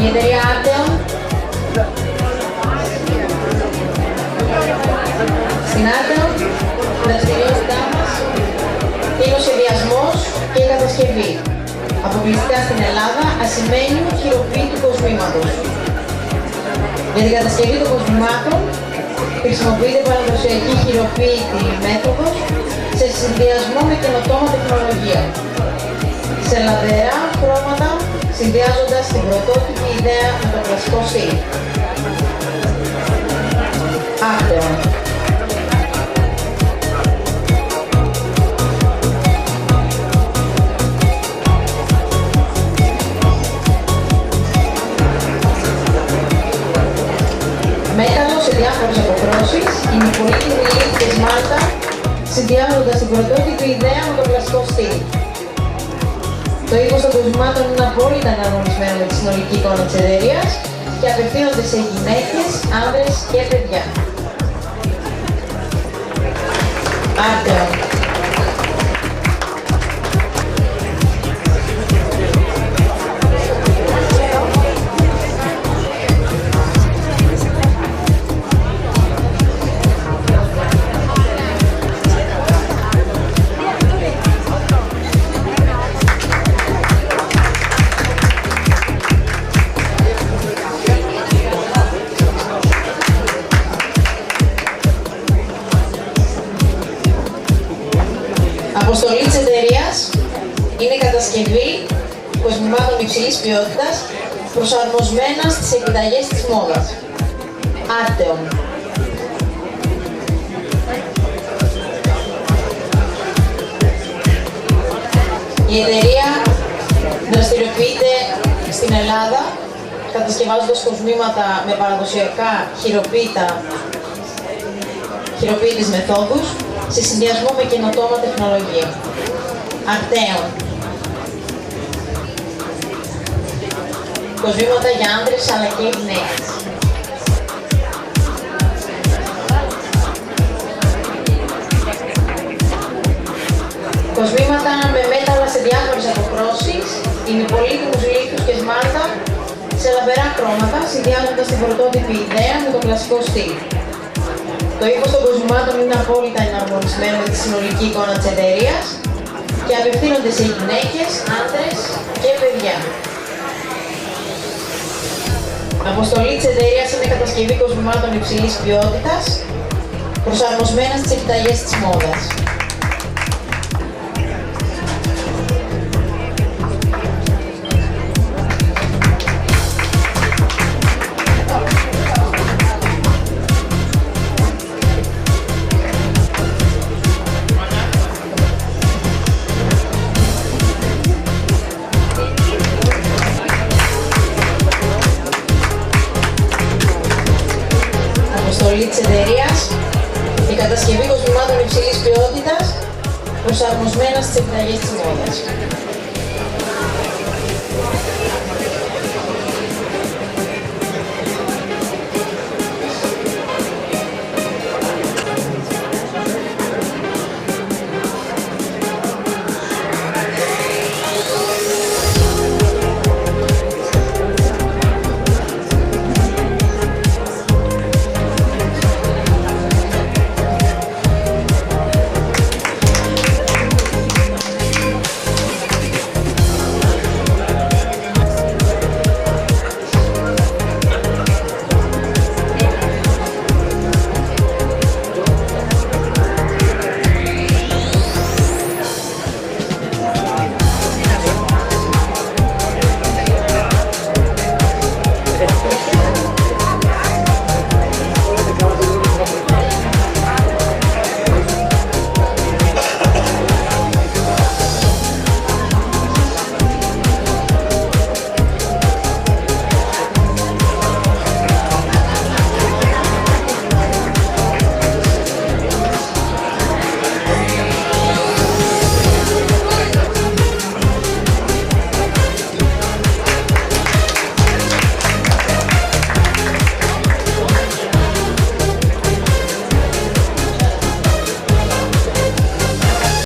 Η εταιρεία Arteon. Στην Arteon, η δραστηριότητά μας είναι ο σχεδιασμός και η κατασκευή. Αποκλειστικά στην Ελλάδα, ασημένιου χειροποίητου κοσμήματος. Για την κατασκευή των κοσμημάτων χρησιμοποιείται παραδοσιακή χειροποίητη μέθοδος σε συνδυασμό με καινοτόμα τεχνολογία. Σε λαμπερά χρώματα, συνδυάζοντας την πρωτότυπη ιδέα με το κλασικό στυλ. Arteon. Μέταλλο σε διάφορες αποχρώσεις, είναι πολύτιμη λίθη και σμάλτα, συνδυάζοντας την πρωτότυπη ιδέα με το κλασικό στυλ. Το ύφος των κοσμημάτων είναι απόλυτα εναρμονισμένο με τη συνολική εικόνα της εταιρείας και απευθύνονται σε γυναίκες, άνδρες και παιδιά. Arteon. Αποστολή της εταιρείας είναι η κατασκευή κοσμημάτων υψηλής ποιότητας προσαρμοσμένα στις επιταγές της μόδας. Arteon. Η εταιρεία δραστηριοποιείται στην Ελλάδα κατασκευάζοντας κοσμήματα με παραδοσιακά χειροποίητες μεθόδους σε συνδυασμό με καινοτόμα τεχνολογία. Arteon. Κοσμήματα για άντρες αλλά και γυναίκες. Κοσμήματα με μέταλλα σε διάφορες αποχρώσεις, ημιπολίτιμους λίθους και σμάλτα σε λαμπερά χρώματα, συνδυάζοντας την πρωτότυπη ιδέα με το κλασικό στυλ. Το ύφος των κοσμημάτων είναι απόλυτα εναρμονισμένο με τη συνολική εικόνα της εταιρείας και απευθύνονται σε γυναίκες, άντρες και παιδιά. Αποστολή της εταιρείας είναι κατασκευή κοσμημάτων υψηλής ποιότητας προσαρμοσμένα στις επιταγές της μόδας. Αποστολή της εταιρείας, η κατασκευή κοσμημάτων υψηλής ποιότητας προσαρμοσμένα στις επιταγές της μόδας.